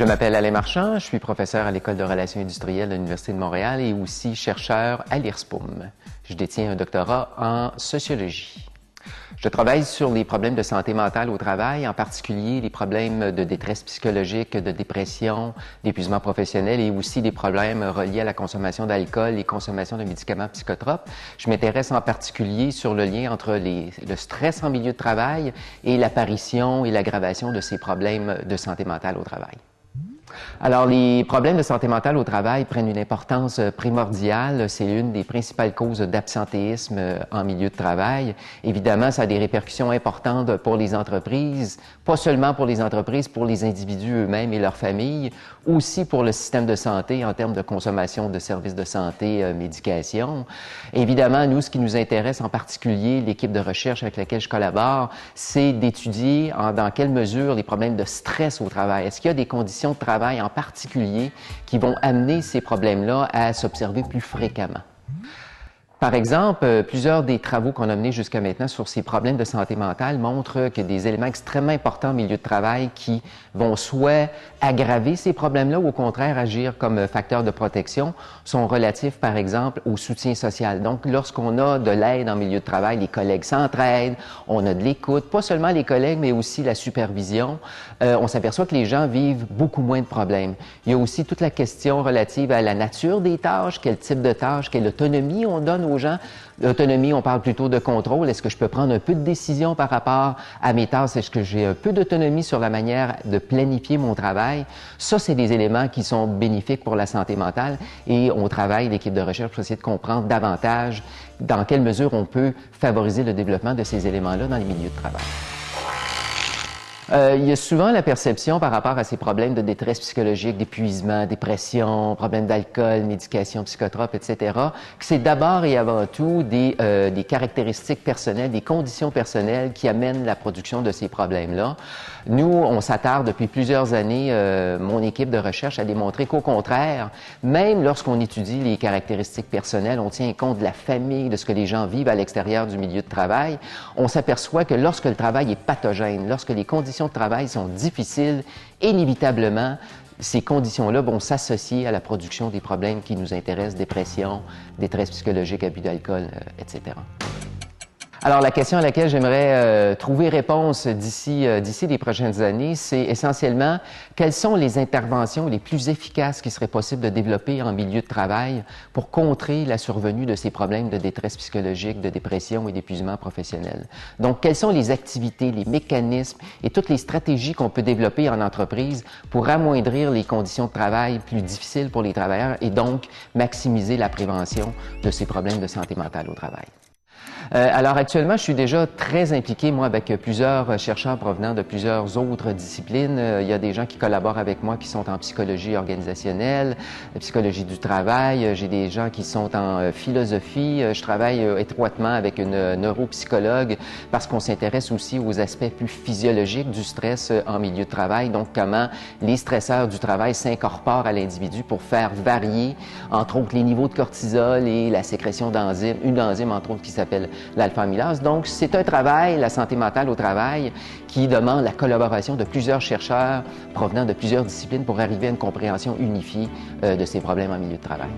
Je m'appelle Alain Marchand, je suis professeur à l'École de relations industrielles de l'Université de Montréal et aussi chercheur à l'IRSPOM. Je détiens un doctorat en sociologie. Je travaille sur les problèmes de santé mentale au travail, en particulier les problèmes de détresse psychologique, de dépression, d'épuisement professionnel et aussi des problèmes reliés à la consommation d'alcool et consommation de médicaments psychotropes. Je m'intéresse en particulier sur le lien entre le stress en milieu de travail et l'apparition et l'aggravation de ces problèmes de santé mentale au travail. Alors, les problèmes de santé mentale au travail prennent une importance primordiale. C'est l'une des principales causes d'absentéisme en milieu de travail. Évidemment, ça a des répercussions importantes pour les entreprises, pas seulement pour les entreprises, pour les individus eux-mêmes et leurs familles, aussi pour le système de santé en termes de consommation de services de santé, médication. Évidemment, nous, ce qui nous intéresse en particulier, l'équipe de recherche avec laquelle je collabore, c'est d'étudier dans quelle mesure les problèmes de stress au travail. Est-ce qu'il y a des conditions de travail en particulier qui vont amener ces problèmes-là à s'observer plus fréquemment? Par exemple, plusieurs des travaux qu'on a menés jusqu'à maintenant sur ces problèmes de santé mentale montrent que des éléments extrêmement importants au milieu de travail qui vont soit aggraver ces problèmes-là ou au contraire agir comme facteur de protection sont relatifs, par exemple, au soutien social. Donc, lorsqu'on a de l'aide en milieu de travail, les collègues s'entraident, on a de l'écoute, pas seulement les collègues, mais aussi la supervision, on s'aperçoit que les gens vivent beaucoup moins de problèmes. Il y a aussi toute la question relative à la nature des tâches, quel type de tâches, quelle autonomie on donne aux gens. L'autonomie, on parle plutôt de contrôle. Est-ce que je peux prendre un peu de décision par rapport à mes tâches? Est-ce que j'ai un peu d'autonomie sur la manière de planifier mon travail? Ça, c'est des éléments qui sont bénéfiques pour la santé mentale et on travaille, l'équipe de recherche, pour essayer de comprendre davantage dans quelle mesure on peut favoriser le développement de ces éléments-là dans les milieux de travail. Il y a souvent la perception par rapport à ces problèmes de détresse psychologique, d'épuisement, dépression, problèmes d'alcool, médication psychotrope, etc., que c'est d'abord et avant tout des caractéristiques personnelles, des conditions personnelles qui amènent la production de ces problèmes-là. Nous, on s'attarde depuis plusieurs années, mon équipe de recherche, à démontrer qu'au contraire, même lorsqu'on étudie les caractéristiques personnelles, on tient compte de la famille, de ce que les gens vivent à l'extérieur du milieu de travail, on s'aperçoit que lorsque le travail est pathogène, lorsque les conditions de travail sont difficiles, inévitablement, ces conditions-là vont s'associer à la production des problèmes qui nous intéressent, dépression, détresse psychologique, abus d'alcool, etc. Alors, la question à laquelle j'aimerais trouver réponse d'ici les prochaines années, c'est essentiellement quelles sont les interventions les plus efficaces qui seraient possibles de développer en milieu de travail pour contrer la survenue de ces problèmes de détresse psychologique, de dépression et d'épuisement professionnel. Donc, quelles sont les activités, les mécanismes et toutes les stratégies qu'on peut développer en entreprise pour amoindrir les conditions de travail plus difficiles pour les travailleurs et donc maximiser la prévention de ces problèmes de santé mentale au travail. Alors actuellement, je suis déjà très impliqué, moi, avec plusieurs chercheurs provenant de plusieurs autres disciplines. Il y a des gens qui collaborent avec moi qui sont en psychologie organisationnelle, psychologie du travail. J'ai des gens qui sont en philosophie. Je travaille étroitement avec une neuropsychologue parce qu'on s'intéresse aussi aux aspects plus physiologiques du stress en milieu de travail. Donc, comment les stresseurs du travail s'incorporent à l'individu pour faire varier, entre autres, les niveaux de cortisol et la sécrétion d'enzymes, une enzyme, entre autres, qui s'appelle l'alpha-amylase. Donc, c'est un travail, la santé mentale au travail, qui demande la collaboration de plusieurs chercheurs provenant de plusieurs disciplines pour arriver à une compréhension unifiée de ces problèmes en milieu de travail.